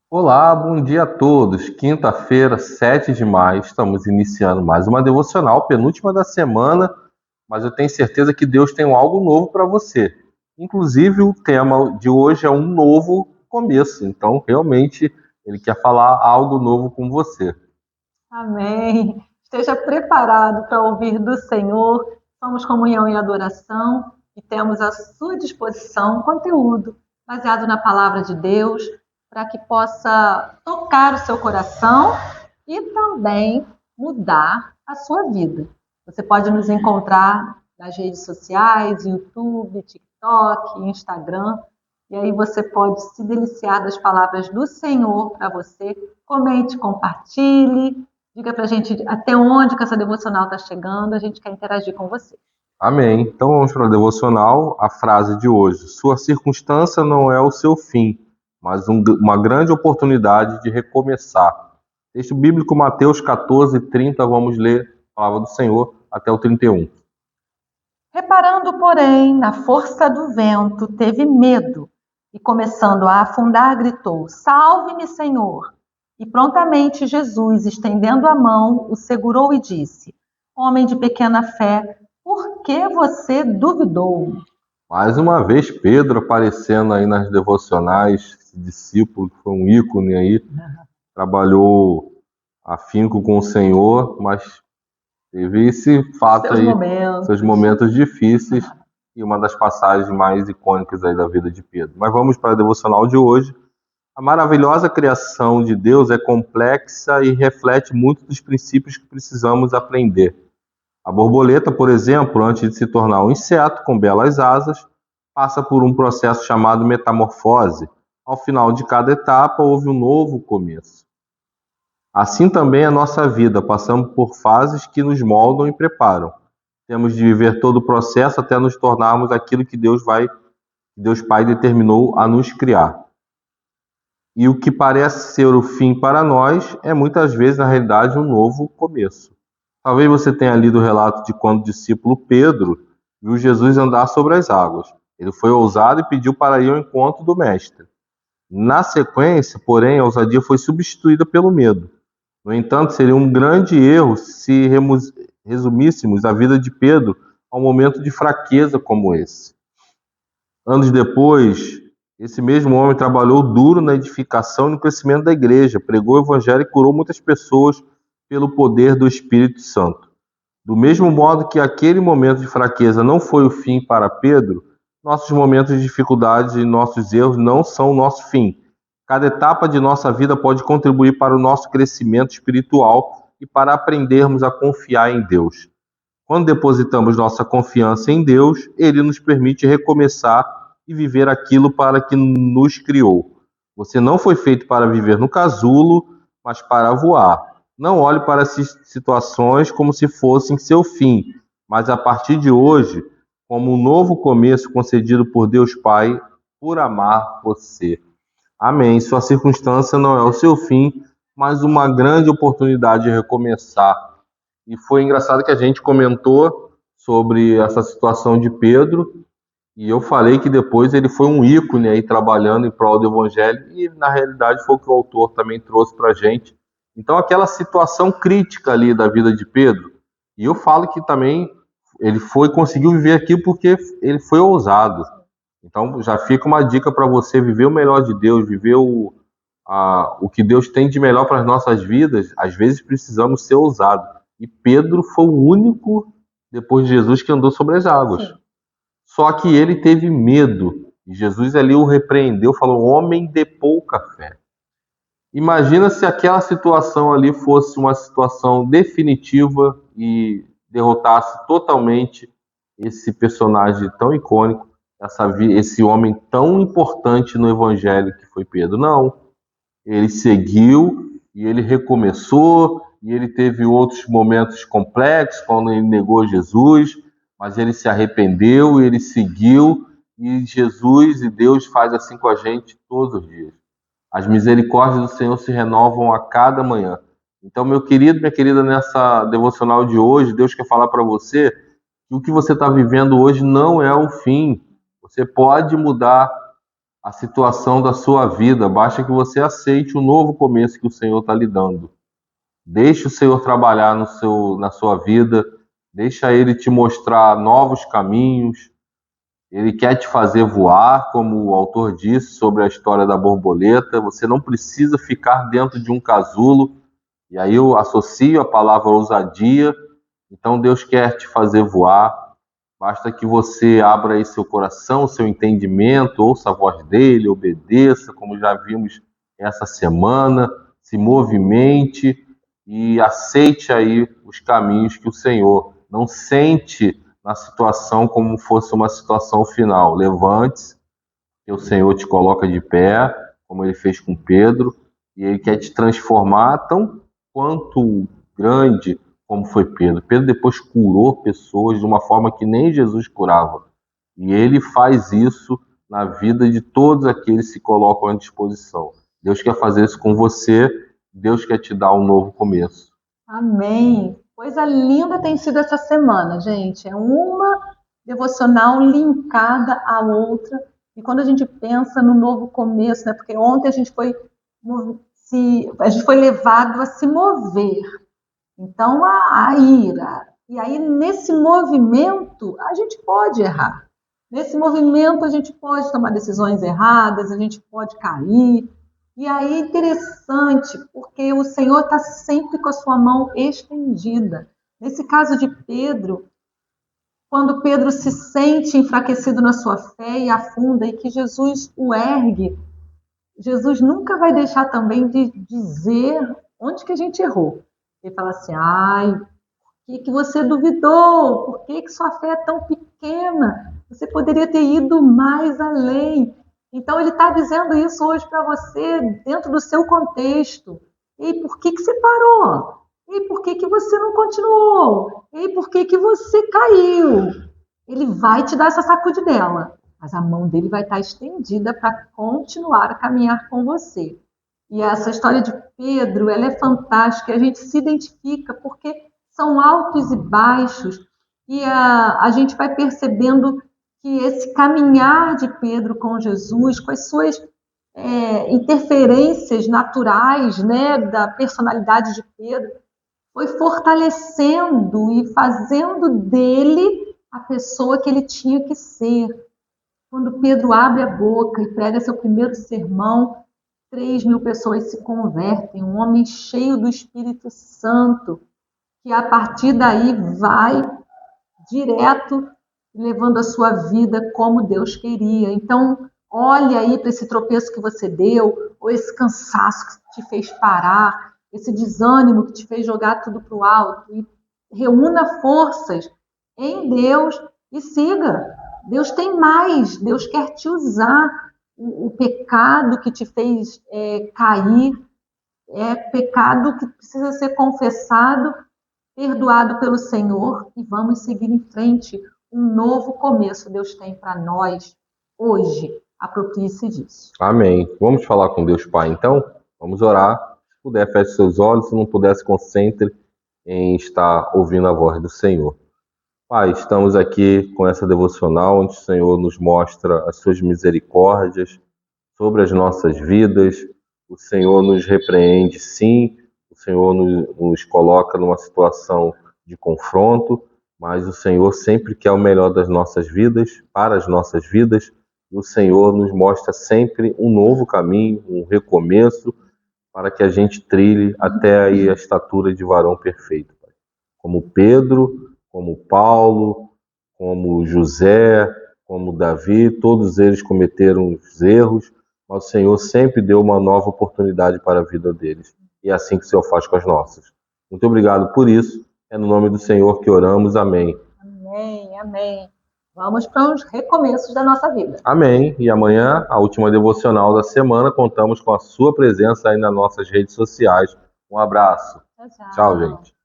Olá, bom dia a todos. Quinta-feira, 7 de maio, estamos iniciando mais uma devocional, penúltima da semana, mas eu tenho certeza que Deus tem algo novo para você. Inclusive, o tema de hoje é um novo começo, então realmente ele quer falar algo novo com você. Amém. Esteja preparado para ouvir do Senhor. Somos comunhão e adoração e temos à sua disposição conteúdo baseado na palavra de Deus para que possa tocar o seu coração e também mudar a sua vida. Você pode nos encontrar nas redes sociais, YouTube, TikTok, Instagram, e aí você pode se deliciar das palavras do Senhor para você. Comente, compartilhe. Diga para a gente até onde que essa devocional está chegando, a gente quer interagir com você. Amém. Então vamos para a devocional. A frase de hoje: Sua circunstância não é o seu fim, mas uma grande oportunidade de recomeçar. Texto bíblico, Mateus 14:30. Vamos ler a palavra do Senhor até o 31. Reparando, porém, na força do vento, teve medo e, começando a afundar, gritou: Salve-me, Senhor! E prontamente Jesus, estendendo a mão, o segurou e disse: Homem de pequena fé, por que você duvidou? Mais uma vez, Pedro aparecendo aí nas devocionais, esse discípulo que foi um ícone aí, trabalhou afinco com o Senhor, mas teve esse fato Seus aí, momentos. seus momentos difíceis, e uma das passagens mais icônicas aí da vida de Pedro. Mas vamos para a devocional de hoje. A maravilhosa criação de Deus é complexa e reflete muitos dos princípios que precisamos aprender. A borboleta, por exemplo, antes de se tornar um inseto com belas asas, passa por um processo chamado metamorfose. Ao final de cada etapa, houve um novo começo. Assim também é a nossa vida, passamos por fases que nos moldam e preparam. Temos de viver todo o processo até nos tornarmos aquilo que Deus Pai determinou a nos criar. E o que parece ser o fim para nós é muitas vezes, na realidade, um novo começo. Talvez você tenha lido o relato de quando o discípulo Pedro viu Jesus andar sobre as águas. Ele foi ousado e pediu para ir ao encontro do Mestre. Na sequência, porém, a ousadia foi substituída pelo medo. No entanto, seria um grande erro se resumíssemos a vida de Pedro a um momento de fraqueza como esse. Anos depois, esse mesmo homem trabalhou duro na edificação e no crescimento da igreja, pregou o evangelho e curou muitas pessoas pelo poder do Espírito Santo. Do mesmo modo que aquele momento de fraqueza não foi o fim para Pedro, nossos momentos de dificuldades e nossos erros não são o nosso fim. Cada etapa de nossa vida pode contribuir para o nosso crescimento espiritual e para aprendermos a confiar em Deus. Quando depositamos nossa confiança em Deus, Ele nos permite recomeçar e viver aquilo para que nos criou. Você não foi feito para viver no casulo, mas para voar. Não olhe para as situações como se fossem seu fim, mas a partir de hoje, como um novo começo concedido por Deus Pai, por amar você. Amém. Sua circunstância não é o seu fim, mas uma grande oportunidade de recomeçar. E foi engraçado que a gente comentou sobre essa situação de Pedro, e eu falei que depois ele foi um ícone aí trabalhando em prol do evangelho, e na realidade foi o que o autor também trouxe para a gente. Então, aquela situação crítica ali da vida de Pedro, e eu falo que também ele conseguiu viver aqui porque ele foi ousado. Então, já fica uma dica para você viver o melhor de Deus, viver o que Deus tem de melhor para as nossas vidas. Às vezes precisamos ser ousados. E Pedro foi o único, depois de Jesus, que andou sobre as águas. Sim. Só que ele teve medo. E Jesus ali o repreendeu, falou: homem de pouca fé. Imagina se aquela situação ali fosse uma situação definitiva e derrotasse totalmente esse personagem tão icônico, esse homem tão importante no evangelho que foi Pedro. Não. Ele seguiu e ele recomeçou, e ele teve outros momentos complexos, quando ele negou Jesus, mas ele se arrependeu e ele seguiu, e Jesus e Deus faz assim com a gente todos os dias. As misericórdias do Senhor se renovam a cada manhã. Então, meu querido, minha querida, nessa devocional de hoje, Deus quer falar para você que o que você está vivendo hoje não é o fim. Você pode mudar a situação da sua vida, basta que você aceite o novo começo que o Senhor está lhe dando. Deixe o Senhor trabalhar na sua vida, deixa Ele te mostrar novos caminhos. Ele quer te fazer voar, como o autor disse sobre a história da borboleta. Você não precisa ficar dentro de um casulo. E aí eu associo a palavra ousadia. Então Deus quer te fazer voar. Basta que você abra aí seu coração, seu entendimento, ouça a voz dele, obedeça, como já vimos essa semana, se movimente e aceite aí os caminhos que o Senhor. Não sente na situação como fosse uma situação final. Levante-se, que o Senhor te coloca de pé, como ele fez com Pedro, e ele quer te transformar tão quanto grande como foi Pedro. Pedro depois curou pessoas de uma forma que nem Jesus curava. E ele faz isso na vida de todos aqueles que se colocam à disposição. Deus quer fazer isso com você, Deus quer te dar um novo começo. Amém. Coisa linda tem sido essa semana, gente. É uma devocional linkada à outra. E quando a gente pensa no novo começo, né? Porque ontem a gente foi levado a se mover. Então, a ira. E aí, nesse movimento, a gente pode errar. Nesse movimento, a gente pode tomar decisões erradas, a gente pode cair. E aí é interessante, porque o Senhor está sempre com a sua mão estendida. Nesse caso de Pedro, quando Pedro se sente enfraquecido na sua fé e afunda, e que Jesus o ergue, Jesus nunca vai deixar também de dizer onde que a gente errou. Ele fala assim, ai, por que você duvidou? Por que sua fé é tão pequena? Você poderia ter ido mais além. Então, ele está dizendo isso hoje para você, dentro do seu contexto. E por que você parou? E por que você não continuou? E por que você caiu? Ele vai te dar essa sacudidela, mas a mão dele vai estar estendida para continuar a caminhar com você. E essa história de Pedro, ela é fantástica, a gente se identifica porque são altos e baixos, e a gente vai percebendo que esse caminhar de Pedro com Jesus, com as suas interferências naturais, né, da personalidade de Pedro, foi fortalecendo e fazendo dele a pessoa que ele tinha que ser. Quando Pedro abre a boca e prega seu primeiro sermão, 3.000 pessoas se convertem, um homem cheio do Espírito Santo, que a partir daí vai direto levando a sua vida como Deus queria. Então, olhe aí para esse tropeço que você deu, ou esse cansaço que te fez parar, esse desânimo que te fez jogar tudo para o alto, e reúna forças em Deus e siga. Deus tem mais, Deus quer te usar. O pecado que te fez cair é pecado que precisa ser confessado, perdoado pelo Senhor, e vamos seguir em frente. Um novo começo Deus tem para nós hoje. Aproprie-se disso. Amém. Vamos falar com Deus Pai, então? Vamos orar. Se puder, feche seus olhos. Se não puder, se concentre em estar ouvindo a voz do Senhor. Pai, estamos aqui com essa devocional, onde o Senhor nos mostra as suas misericórdias sobre as nossas vidas. O Senhor nos repreende, sim. O Senhor nos coloca numa situação de confronto, mas o Senhor sempre quer o melhor das nossas vidas, para as nossas vidas. E o Senhor nos mostra sempre um novo caminho, um recomeço, para que a gente trilhe até aí a estatura de varão perfeito. Pai. Como Pedro, como Paulo, como José, como Davi, todos eles cometeram os erros, mas o Senhor sempre deu uma nova oportunidade para a vida deles. E é assim que o Senhor faz com as nossas. Muito obrigado por isso. É no nome do Senhor que oramos. Amém. Amém, amém. Vamos para os recomeços da nossa vida. Amém. E amanhã, a última devocional da semana, contamos com a sua presença aí nas nossas redes sociais. Um abraço. Tchau, tchau. Tchau, gente.